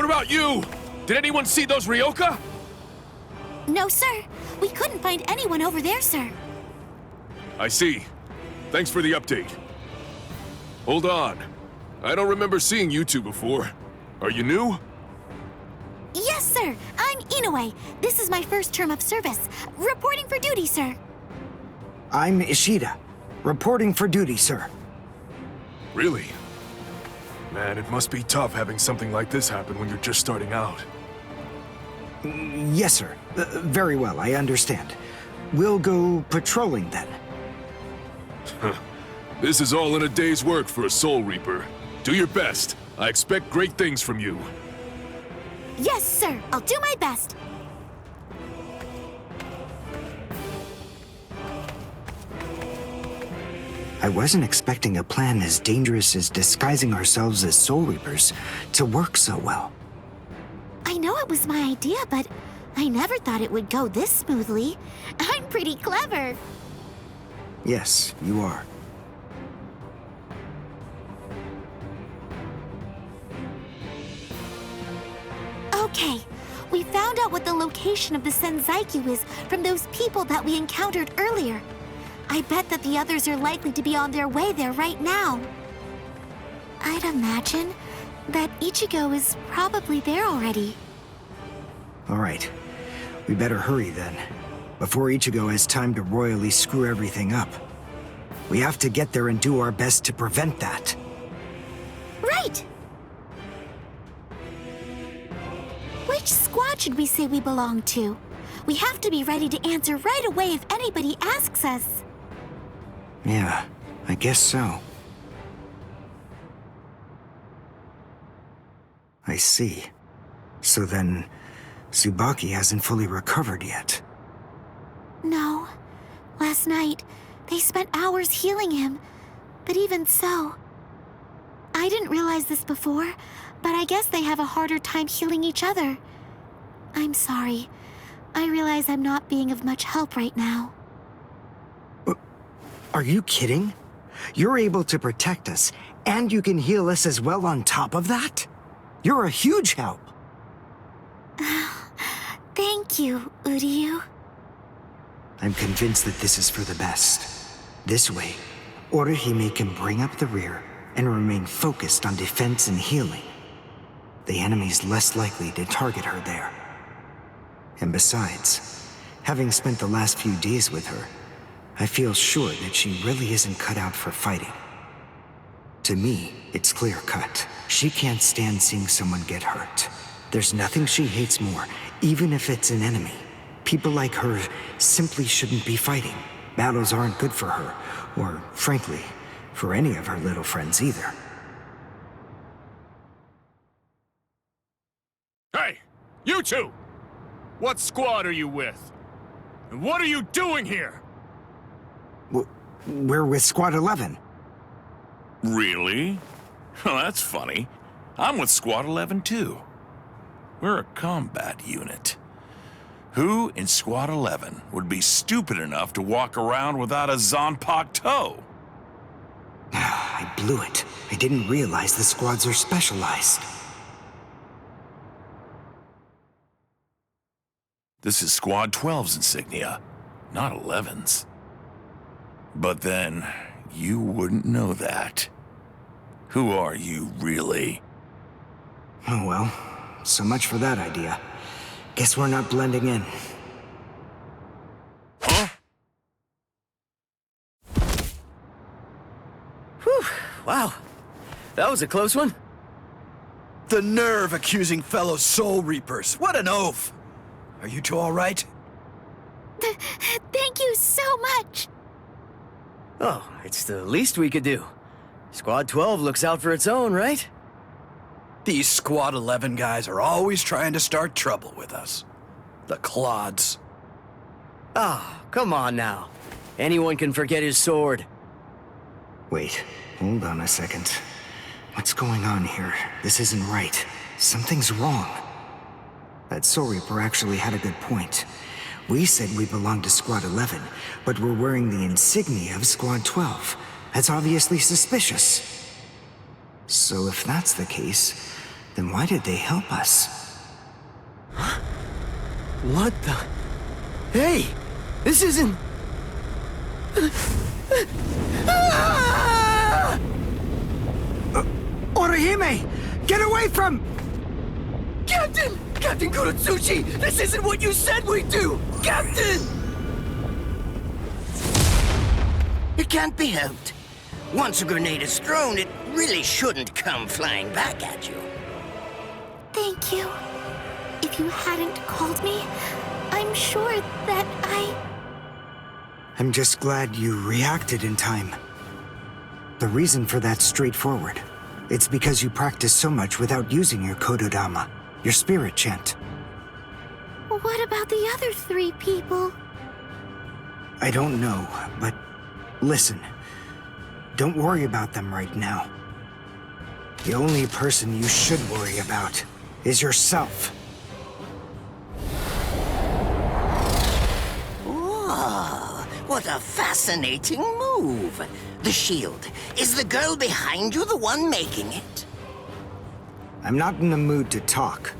What about you? Did anyone see those Ryoka? No, sir. We couldn't find anyone over there, sir. I see. Thanks for the update. Hold on. I don't remember seeing you two before. Are you new? Yes, sir. I'm Inoue. This is my first term of service. Reporting for duty, sir. I'm Ishida. Reporting for duty, sir. Really? Man, it must be tough having something like this happen when you're just starting out. Yes, sir. Very well, I understand. We'll go patrolling then. This is all in a day's work for a Soul Reaper. Do your best. I expect great things from you. Yes, sir. I'll do my best. I wasn't expecting a plan as dangerous as disguising ourselves as Soul Reapers to work so well. I know it was my idea, but I never thought it would go this smoothly. I'm pretty clever. Yes, you are. Okay, we found out what the location of the Senzaikyu is from those people that we encountered earlier. I bet that the others are likely to be on their way there right now. I'd imagine that Ichigo is probably there already. All right. We better hurry then, before Ichigo has time to royally screw everything up. We have to get there and do our best to prevent that. Right! Which squad should we say we belong to? We have to be ready to answer right away if anybody asks us. Yeah, I guess so. I see. So then, Tsubaki hasn't fully recovered yet. No. Last night, they spent hours healing him. But even so... I didn't realize this before, but I guess they have a harder time healing each other. I'm sorry. I realize I'm not being of much help right now. Are you kidding? You're able to protect us, and you can heal us as well on top of that? You're a huge help. Thank you, Uryu. I'm convinced that this is for the best. This way, Orihime can bring up the rear and remain focused on defense and healing. The enemy's less likely to target her there. And besides, having spent the last few days with her, I feel sure that she really isn't cut out for fighting. To me, it's clear-cut. She can't stand seeing someone get hurt. There's nothing she hates more, even if it's an enemy. People like her simply shouldn't be fighting. Battles aren't good for her, or, frankly, for any of her little friends either. Hey, you two! What squad are you with? And what are you doing here? We're with Squad 11. Really? Well, that's funny. I'm with Squad 11 too. We're a combat unit. Who in Squad 11 would be stupid enough to walk around without a Zanpakuto toe? I blew it. I didn't realize the squads are specialized. This is Squad 12's insignia, not 11's. But then, you wouldn't know that. Who are you, really? Oh well, so much for that idea. Guess we're not blending in. Huh? Whew, wow. That was a close one. The nerve accusing fellow Soul Reapers. What an oaf! Are you two all right? Thank you so much! Oh, it's the least we could do. Squad 12 looks out for its own, right? These Squad 11 guys are always trying to start trouble with us. The clods. Ah, come on now. Anyone can forget his sword. Wait, hold on a second. What's going on here? This isn't right. Something's wrong. That Soul Reaper actually had a good point. We said we belonged to Squad 11, but we're wearing the insignia of Squad 12. That's obviously suspicious. So if that's the case, Then why did they help us? What the? Hey! This isn't... Orihime! Get away from... Captain! Captain Kuratsuchi! This isn't what you said we'd do! Captain! It can't be helped. Once a grenade is thrown, it really shouldn't come flying back at you. Thank you. If you hadn't called me, I'm sure that I'm just glad you reacted in time. The reason for that's straightforward. It's because you practiced so much without using your Kododama, your spirit chant. What about the other 3 people? I don't know, but listen. Don't worry about them right now. The only person you should worry about is yourself. Whoa, what a fascinating move. The shield. Is the girl behind you the one making it? I'm not in the mood to talk.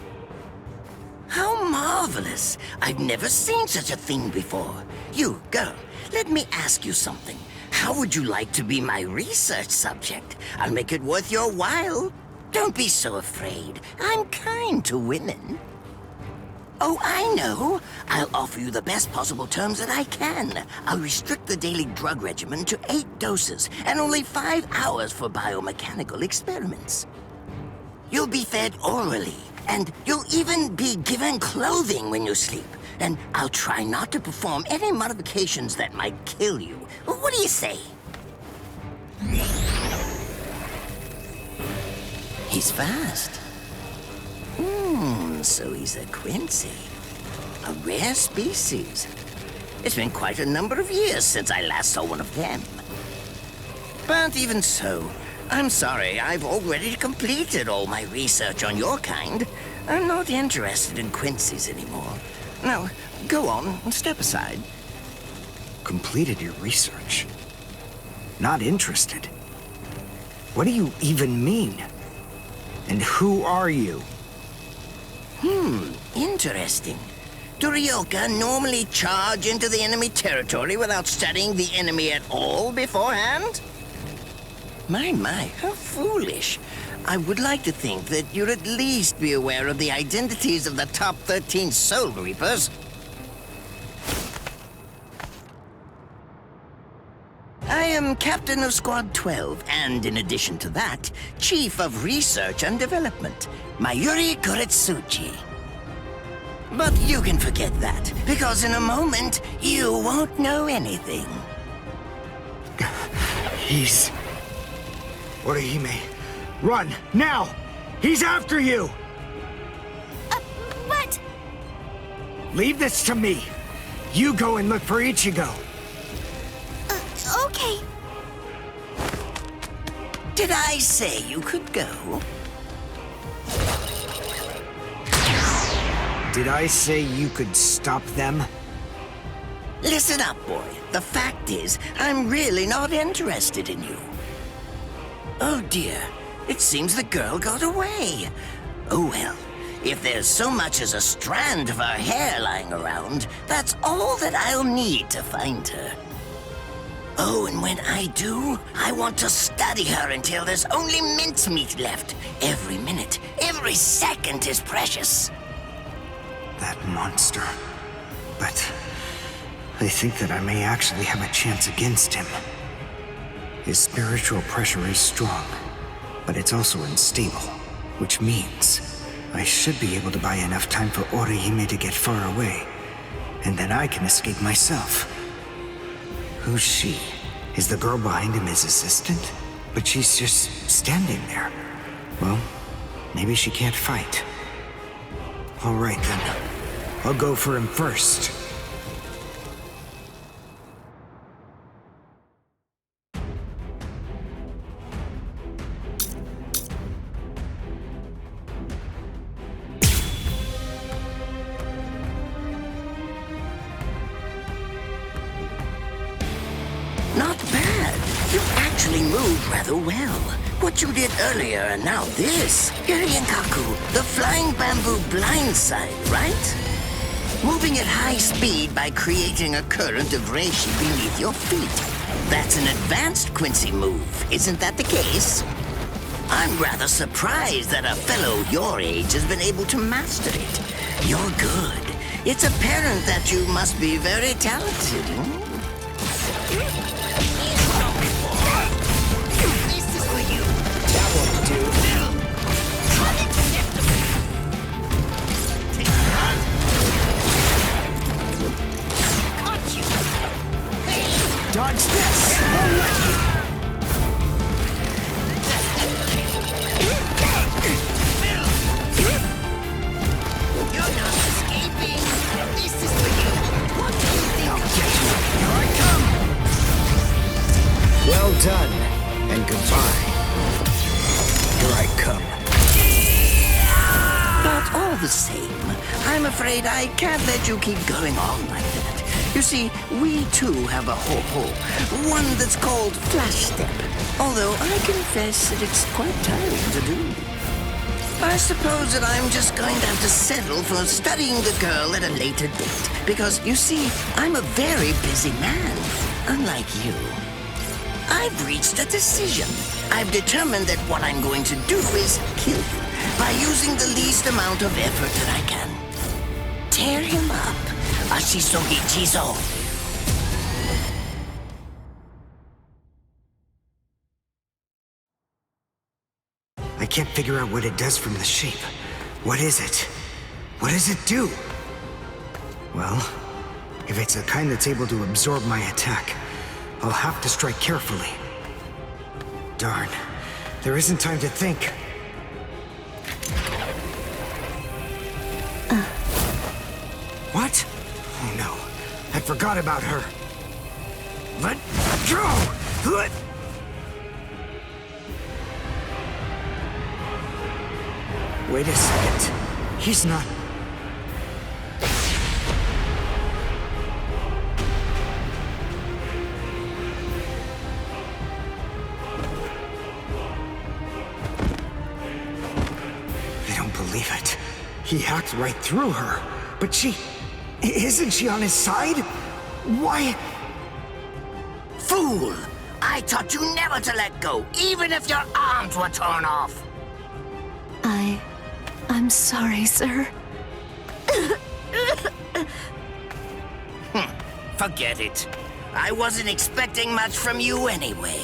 How marvelous. I've never seen such a thing before. You, girl, let me ask you something. How would you like to be my research subject? I'll make it worth your while. Don't be so afraid. I'm kind to women. Oh, I know. I'll offer you the best possible terms that I can. I'll restrict the daily drug regimen to 8 doses and only 5 hours for biomechanical experiments. You'll be fed orally, and you'll even be given clothing when you sleep. And I'll try not to perform any modifications that might kill you. What do you say? He's fast. So he's a Quincy. A rare species. It's been quite a number of years since I last saw one of them. But even so, I'm sorry, I've already completed all my research on your kind. I'm not interested in Quincy's anymore. Now, go on and step aside. Completed your research? Not interested? What do you even mean? And who are you? Interesting. Do Ryoka normally charge into the enemy territory without studying the enemy at all beforehand? My, how foolish. I would like to think that you'd at least be aware of the identities of the top 13 Soul Reapers. I am Captain of Squad 12, and in addition to that, Chief of Research and Development, Mayuri Kuretsuchi. But you can forget that, because in a moment, you won't know anything. He's... Orihime, run, now! He's after you! What? Leave this to me. You go and look for Ichigo. Okay. Did I say you could go? Did I say you could stop them? Listen up, boy. The fact is, I'm really not interested in you. Oh dear, it seems the girl got away. Oh well, if there's so much as a strand of her hair lying around, that's all that I'll need to find her. Oh, and when I do, I want to study her until there's only mincemeat left. Every minute, every second is precious. That monster. But I think that I may actually have a chance against him. His spiritual pressure is strong, but it's also unstable, which means I should be able to buy enough time for Orihime to get far away, and then I can escape myself. Who's she? Is the girl behind him his assistant? But she's just standing there. Well, maybe she can't fight. All right then. I'll go for him first. Not bad. You actually healing move rather well. What you did earlier and now this. Kaku, the flying bamboo blindside, right? Moving at high speed by creating a current of reishi beneath your feet. That's an advanced Quincy move, isn't that the case? I'm rather surprised that a fellow your age has been able to master it. You're good. It's apparent that you must be very talented. This is for you. That won't do. Cut you. Dodge this! You're not escaping. This is for you. What do you think? I'll get you. Here I come! Well done, and goodbye. Here I come. But all the same, I'm afraid I can't let you keep going on like that. You see, we too have a ho-ho, one that's called Flash Step. Although I confess that it's quite tiring to do. I suppose that I'm just going to have to settle for studying the girl at a later date. Because, you see, I'm a very busy man, unlike you. I've reached a decision. I've determined that what I'm going to do is kill you by using the least amount of effort that I can. Tear him up. Ashisogi Chizo. I can't figure out what it does from the shape. What is it? What does it do? Well, if it's the kind that's able to absorb my attack, I'll have to strike carefully. Darn, there isn't time to think. What? Oh no, I forgot about her. Let go! Let... Wait a second. He's not... I don't believe it. He hacked right through her. But she... Isn't she on his side? Why... Fool! I taught you never to let go, even if your arms were torn off. I'm sorry, sir. Forget it. I wasn't expecting much from you anyway.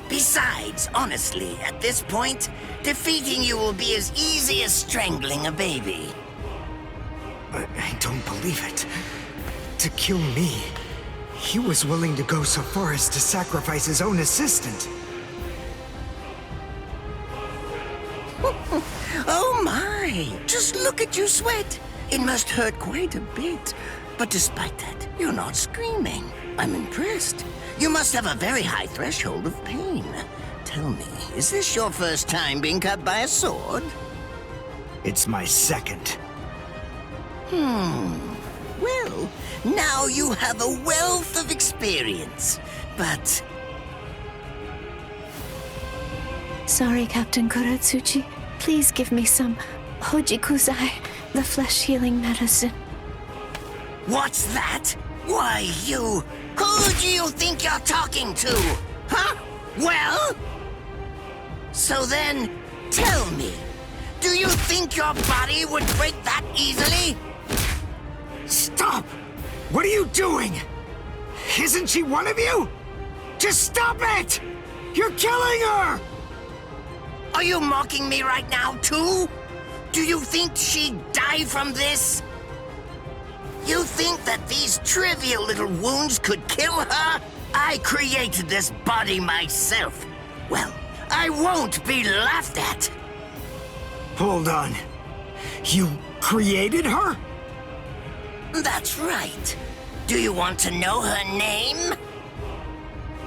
Besides, honestly, at this point, defeating you will be as easy as strangling a baby. I don't believe it. To kill me, he was willing to go so far as to sacrifice his own assistant. Oh my! Just look at you sweat! It must hurt quite a bit. But despite that, you're not screaming. I'm impressed. You must have a very high threshold of pain. Tell me, is this your first time being cut by a sword? It's my second. Well, now you have a wealth of experience. But... Sorry, Captain Kuratsuchi. Please give me some Hojikuzai, the flesh-healing medicine. What's that? Why, you... Who do you think you're talking to? Huh? Well? So then, tell me, do you think your body would break that easily? Stop! What are you doing? Isn't she one of you? Just stop it! You're killing her! Are you mocking me right now, too? Do you think she'd die from this? You think that these trivial little wounds could kill her? I created this body myself. Well, I won't be laughed at. Hold on. You created her? That's right. Do you want to know her name?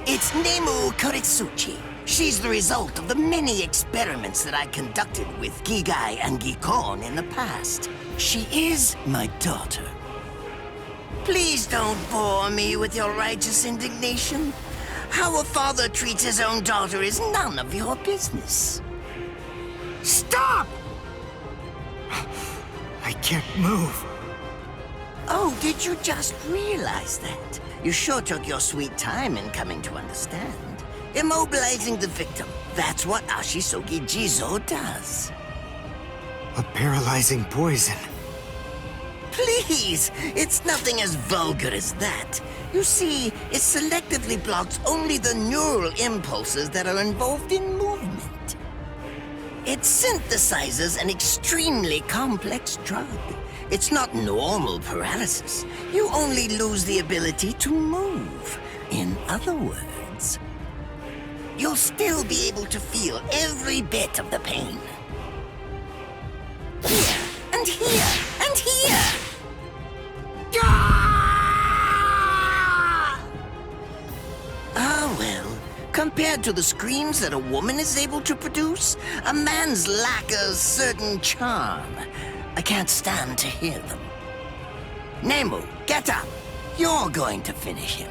It's Nemu Kuritsuchi. She's the result of the many experiments that I conducted with Gigai and Gikon in the past. She is my daughter. Please don't bore me with your righteous indignation. How a father treats his own daughter is none of your business. Stop! I can't move. Oh, did you just realize that? You sure took your sweet time in coming to understand. Immobilizing the victim. That's what Ashisogi Jizo does. A paralyzing poison. Please! It's nothing as vulgar as that. You see, it selectively blocks only the neural impulses that are involved in movement. It synthesizes an extremely complex drug. It's not normal paralysis. You only lose the ability to move. In other words, you'll still be able to feel every bit of the pain. Here, and here, and here! Ah, well, compared to the screams that a woman is able to produce, a man's lack a certain charm. I can't stand to hear them. Nemu, get up! You're going to finish him.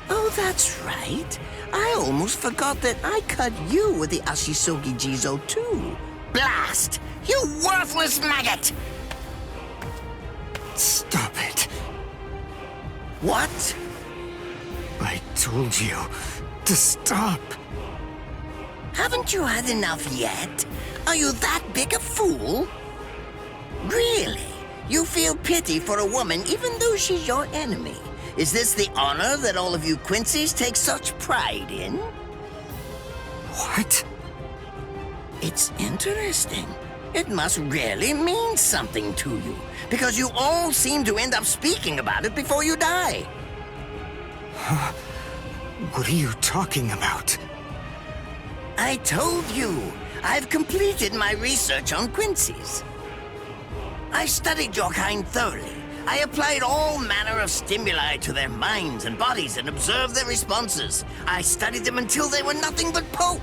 Oh, that's right. I almost forgot that I cut you with the Ashisogi Jizo too. Blast! You worthless maggot! Stop it. What? I told you to stop. Haven't you had enough yet? Are you that big a fool? Really? You feel pity for a woman even though she's your enemy? Is this the honor that all of you Quincy's take such pride in? What? It's interesting. It must really mean something to you, because you all seem to end up speaking about it before you die. What are you talking about? I told you, I've completed my research on Quincy's. I studied your kind thoroughly. I applied all manner of stimuli to their minds and bodies and observed their responses. I studied them until they were nothing but pulp.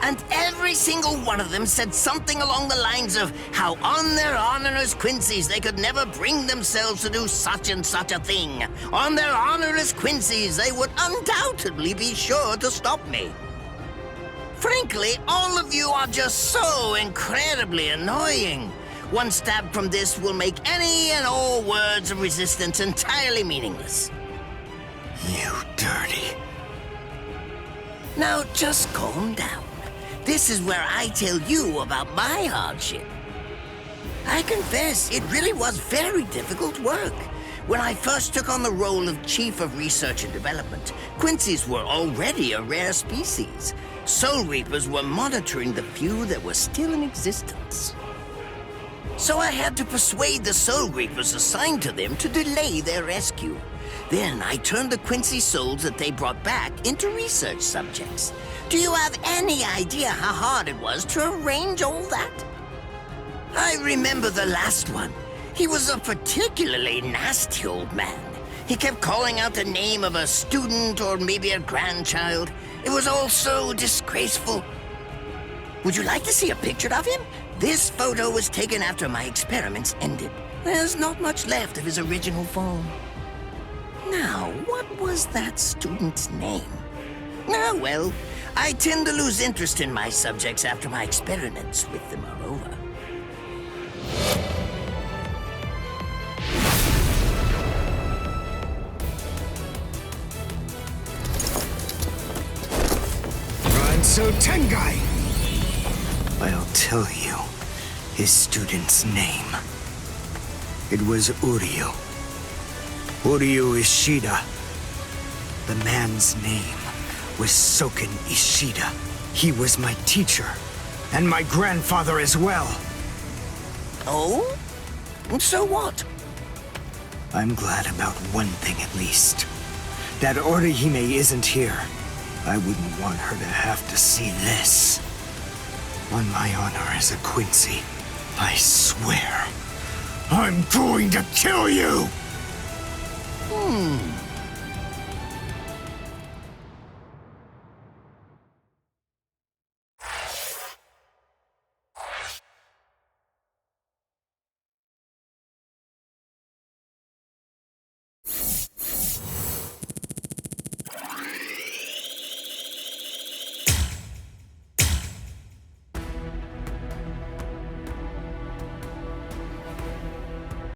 And every single one of them said something along the lines of how on their honor as Quincy's they could never bring themselves to do such and such a thing. On their honor as Quincy's they would undoubtedly be sure to stop me. Frankly, all of you are just so incredibly annoying. One stab from this will make any and all words of resistance entirely meaningless. You dirty. Now just calm down. This is where I tell you about my hardship. I confess, it really was very difficult work. When I first took on the role of Chief of Research and Development, Quincy's were already a rare species. Soul Reapers were monitoring the few that were still in existence. So I had to persuade the Soul Reapers assigned to them to delay their rescue. Then I turned the Quincy souls that they brought back into research subjects. Do you have any idea how hard it was to arrange all that? I remember the last one. He was a particularly nasty old man. He kept calling out the name of a student or maybe a grandchild. It was all so disgraceful. Would you like to see a picture of him? This photo was taken after my experiments ended. There's not much left of his original form. Now, what was that student's name? Ah, well, I tend to lose interest in my subjects after my experiments with them are over. Ranso Tengai! I'll tell you his student's name. It was Uryu. Uryu Ishida. The man's name was Soken Ishida. He was my teacher, and my grandfather as well. Oh? So what? I'm glad about one thing at least. That Orihime isn't here. I wouldn't want her to have to see this. On my honor as a Quincy, I swear, I'm going to kill you!